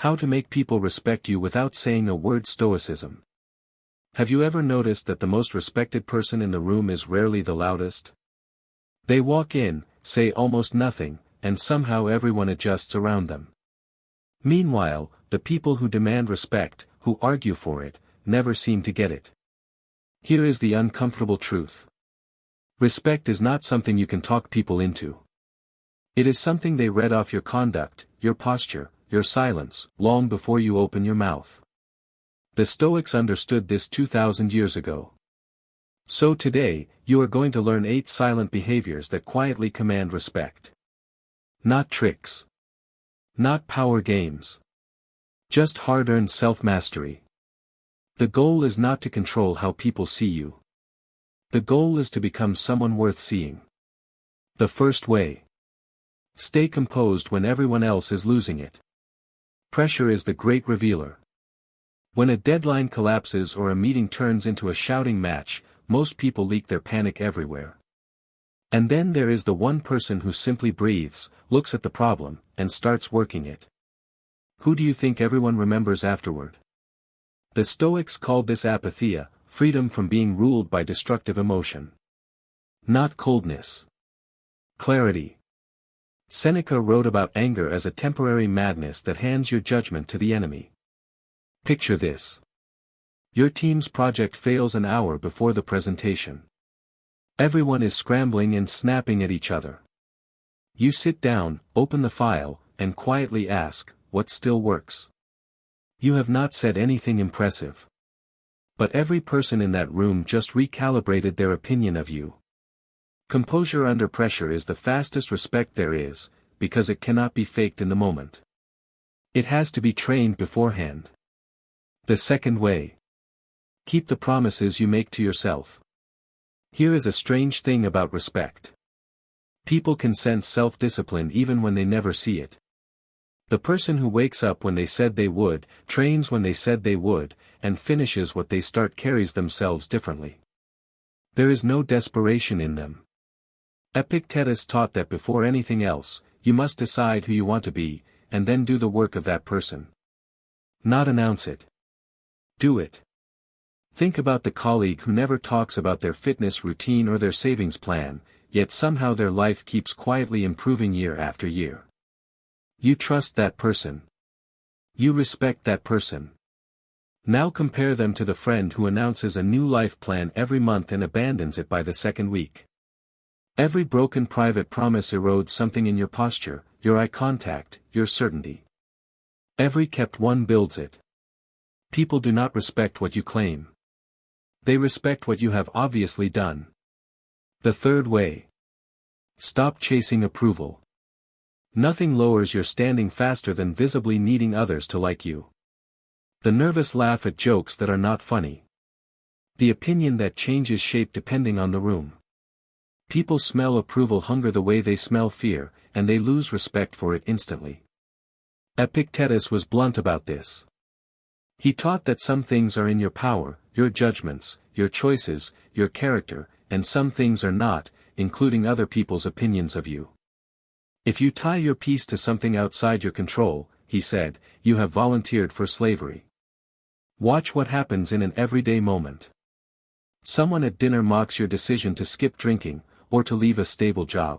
How to make people respect you without saying a word. Stoicism. Have you ever noticed that the most respected person in the room is rarely the loudest? They walk in, say almost nothing, and somehow everyone adjusts around them. Meanwhile, the people who demand respect, who argue for it, never seem to get it. Here is the uncomfortable truth. Respect is not something you can talk people into. It is something they read off your conduct, your posture, your silence, long before you open your mouth. The Stoics understood this 2,000 years ago. So today, you are going to learn 8 silent behaviors that quietly command respect. Not tricks. Not power games. Just hard-earned self-mastery. The goal is not to control how people see you. The goal is to become someone worth seeing. The first way. Stay composed when everyone else is losing it. Pressure is the great revealer. When a deadline collapses or a meeting turns into a shouting match, most people leak their panic everywhere. And then there is the one person who simply breathes, looks at the problem, and starts working it. Who do you think everyone remembers afterward? The Stoics called this apatheia, freedom from being ruled by destructive emotion. Not coldness. Clarity. Seneca wrote about anger as a temporary madness that hands your judgment to the enemy. Picture this. Your team's project fails an hour before the presentation. Everyone is scrambling and snapping at each other. You sit down, open the file, and quietly ask, what still works? You have not said anything impressive. But every person in that room just recalibrated their opinion of you. Composure under pressure is the fastest respect there is, because it cannot be faked in the moment. It has to be trained beforehand. The second way. Keep the promises you make to yourself. Here is a strange thing about respect. People can sense self-discipline even when they never see it. The person who wakes up when they said they would, trains when they said they would, and finishes what they start carries themselves differently. There is no desperation in them. Epictetus taught that before anything else, you must decide who you want to be, and then do the work of that person. Not announce it. Do it. Think about the colleague who never talks about their fitness routine or their savings plan, yet somehow their life keeps quietly improving year after year. You trust that person. You respect that person. Now compare them to the friend who announces a new life plan every month and abandons it by the second week. Every broken private promise erodes something in your posture, your eye contact, your certainty. Every kept one builds it. People do not respect what you claim. They respect what you have obviously done. The third way. Stop chasing approval. Nothing lowers your standing faster than visibly needing others to like you. The nervous laugh at jokes that are not funny. The opinion that changes shape depending on the room. People smell approval hunger the way they smell fear, and they lose respect for it instantly. Epictetus was blunt about this. He taught that some things are in your power, your judgments, your choices, your character, and some things are not, including other people's opinions of you. If you tie your peace to something outside your control, he said, you have volunteered for slavery. Watch what happens in an everyday moment. Someone at dinner mocks your decision to skip drinking, or to leave a stable job.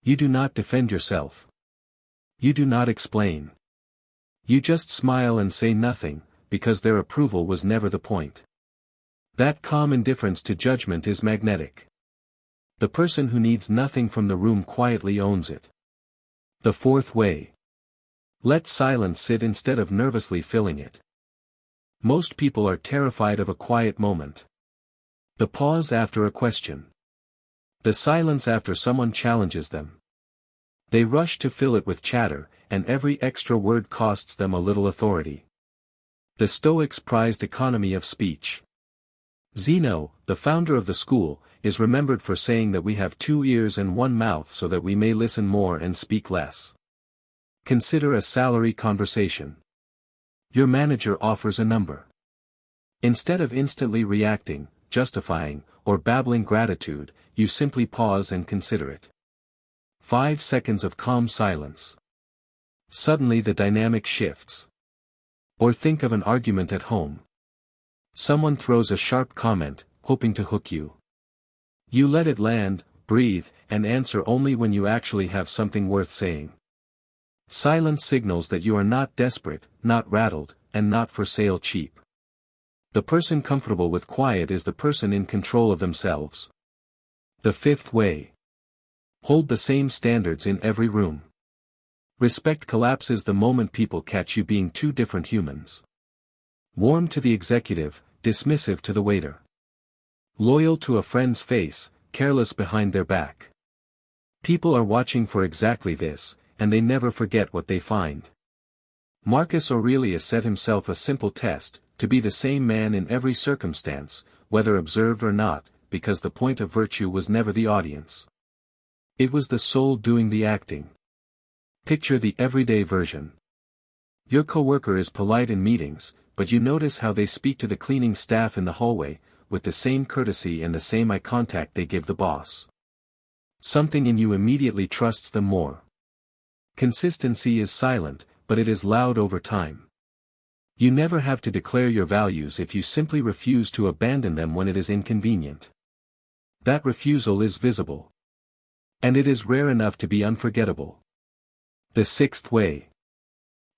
You do not defend yourself. You do not explain. You just smile and say nothing, because their approval was never the point. That calm indifference to judgment is magnetic. The person who needs nothing from the room quietly owns it. The fourth way. Let silence sit instead of nervously filling it. Most people are terrified of a quiet moment. The pause after a question. The silence after someone challenges them. They rush to fill it with chatter, and every extra word costs them a little authority. The Stoics prized economy of speech. Zeno, the founder of the school, is remembered for saying that we have 2 ears and 1 mouth so that we may listen more and speak less. Consider a salary conversation. Your manager offers a number. Instead of instantly reacting, justifying, or babbling gratitude, you simply pause and consider it. 5 seconds of calm silence. Suddenly the dynamic shifts. Or think of an argument at home. Someone throws a sharp comment, hoping to hook you. You let it land, breathe, and answer only when you actually have something worth saying. Silence signals that you are not desperate, not rattled, and not for sale cheap. The person comfortable with quiet is the person in control of themselves. The fifth way. Hold the same standards in every room. Respect collapses the moment people catch you being two different humans. Warm to the executive, dismissive to the waiter. Loyal to a friend's face, careless behind their back. People are watching for exactly this, and they never forget what they find. Marcus Aurelius set himself a simple test, to be the same man in every circumstance, whether observed or not, because the point of virtue was never the audience. It was the soul doing the acting. Picture the everyday version. Your coworker is polite in meetings, but you notice how they speak to the cleaning staff in the hallway, with the same courtesy and the same eye contact they give the boss. Something in you immediately trusts them more. Consistency is silent, but it is loud over time. You never have to declare your values if you simply refuse to abandon them when it is inconvenient. That refusal is visible. And it is rare enough to be unforgettable. The sixth way.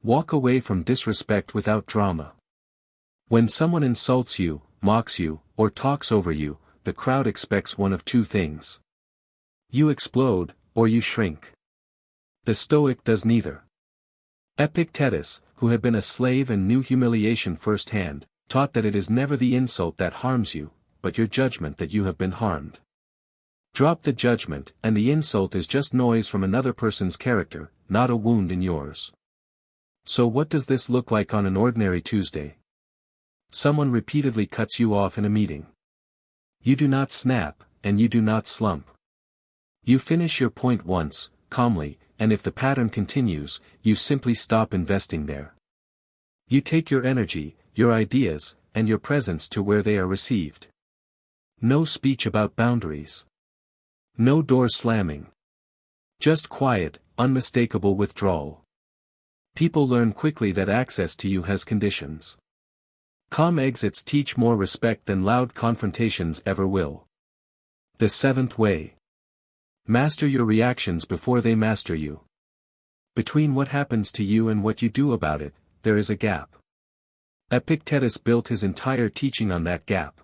Walk away from disrespect without drama. When someone insults you, mocks you, or talks over you, the crowd expects one of two things. You explode, or you shrink. The Stoic does neither. Epictetus, who had been a slave and knew humiliation firsthand, taught that it is never the insult that harms you, but your judgment that you have been harmed. Drop the judgment, and the insult is just noise from another person's character, not a wound in yours. So what does this look like on an ordinary Tuesday? Someone repeatedly cuts you off in a meeting. You do not snap, and you do not slump. You finish your point once, calmly, and if the pattern continues, you simply stop investing there. You take your energy, your ideas, and your presence to where they are received. No speech about boundaries. No door slamming. Just quiet, unmistakable withdrawal. People learn quickly that access to you has conditions. Calm exits teach more respect than loud confrontations ever will. The seventh way. Master your reactions before they master you. Between what happens to you and what you do about it, there is a gap. Epictetus built his entire teaching on that gap.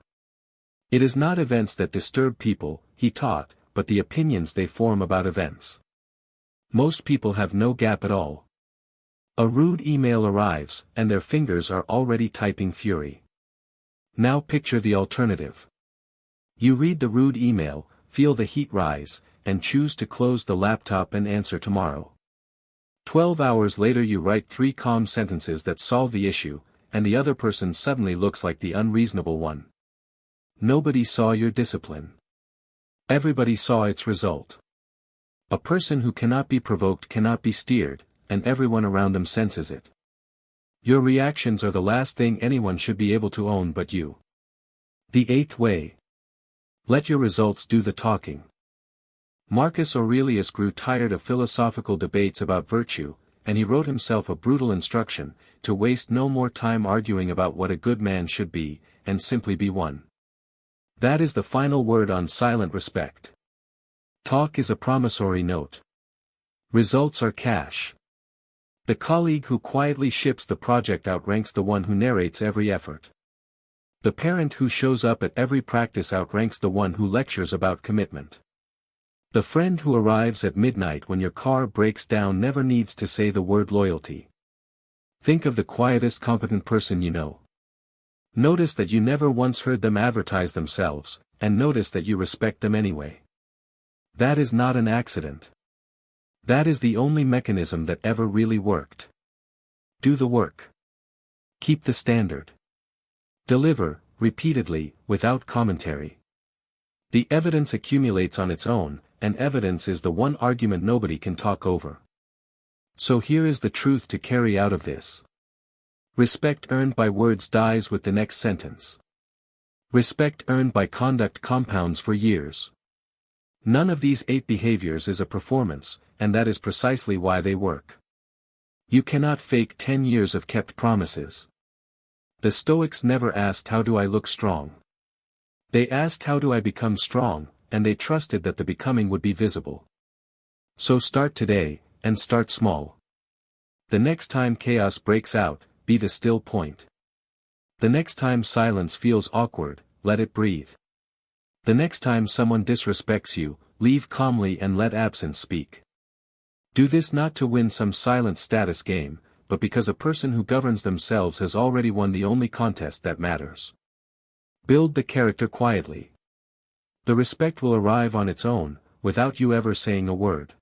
It is not events that disturb people, he taught, but the opinions they form about events. Most people have no gap at all. A rude email arrives, and their fingers are already typing fury. Now picture the alternative. You read the rude email, feel the heat rise, and choose to close the laptop and answer tomorrow. 12 hours later you write 3 calm sentences that solve the issue, and the other person suddenly looks like the unreasonable one. Nobody saw your discipline. Everybody saw its result. A person who cannot be provoked cannot be steered, and everyone around them senses it. Your reactions are the last thing anyone should be able to own but you. The eighth way. Let your results do the talking. Marcus Aurelius grew tired of philosophical debates about virtue, and he wrote himself a brutal instruction, to waste no more time arguing about what a good man should be, and simply be one. That is the final word on silent respect. Talk is a promissory note. Results are cash. The colleague who quietly ships the project outranks the one who narrates every effort. The parent who shows up at every practice outranks the one who lectures about commitment. The friend who arrives at midnight when your car breaks down never needs to say the word loyalty. Think of the quietest competent person you know. Notice that you never once heard them advertise themselves, and notice that you respect them anyway. That is not an accident. That is the only mechanism that ever really worked. Do the work. Keep the standard. Deliver, repeatedly, without commentary. The evidence accumulates on its own, and evidence is the one argument nobody can talk over. So here is the truth to carry out of this. Respect earned by words dies with the next sentence. Respect earned by conduct compounds for years. None of these 8 behaviors is a performance, and that is precisely why they work. You cannot fake 10 years of kept promises. The Stoics never asked how do I look strong. They asked how do I become strong, and they trusted that the becoming would be visible. So start today, and start small. The next time chaos breaks out, be the still point. The next time silence feels awkward, let it breathe. The next time someone disrespects you, leave calmly and let absence speak. Do this not to win some silent status game, but because a person who governs themselves has already won the only contest that matters. Build the character quietly. The respect will arrive on its own, without you ever saying a word.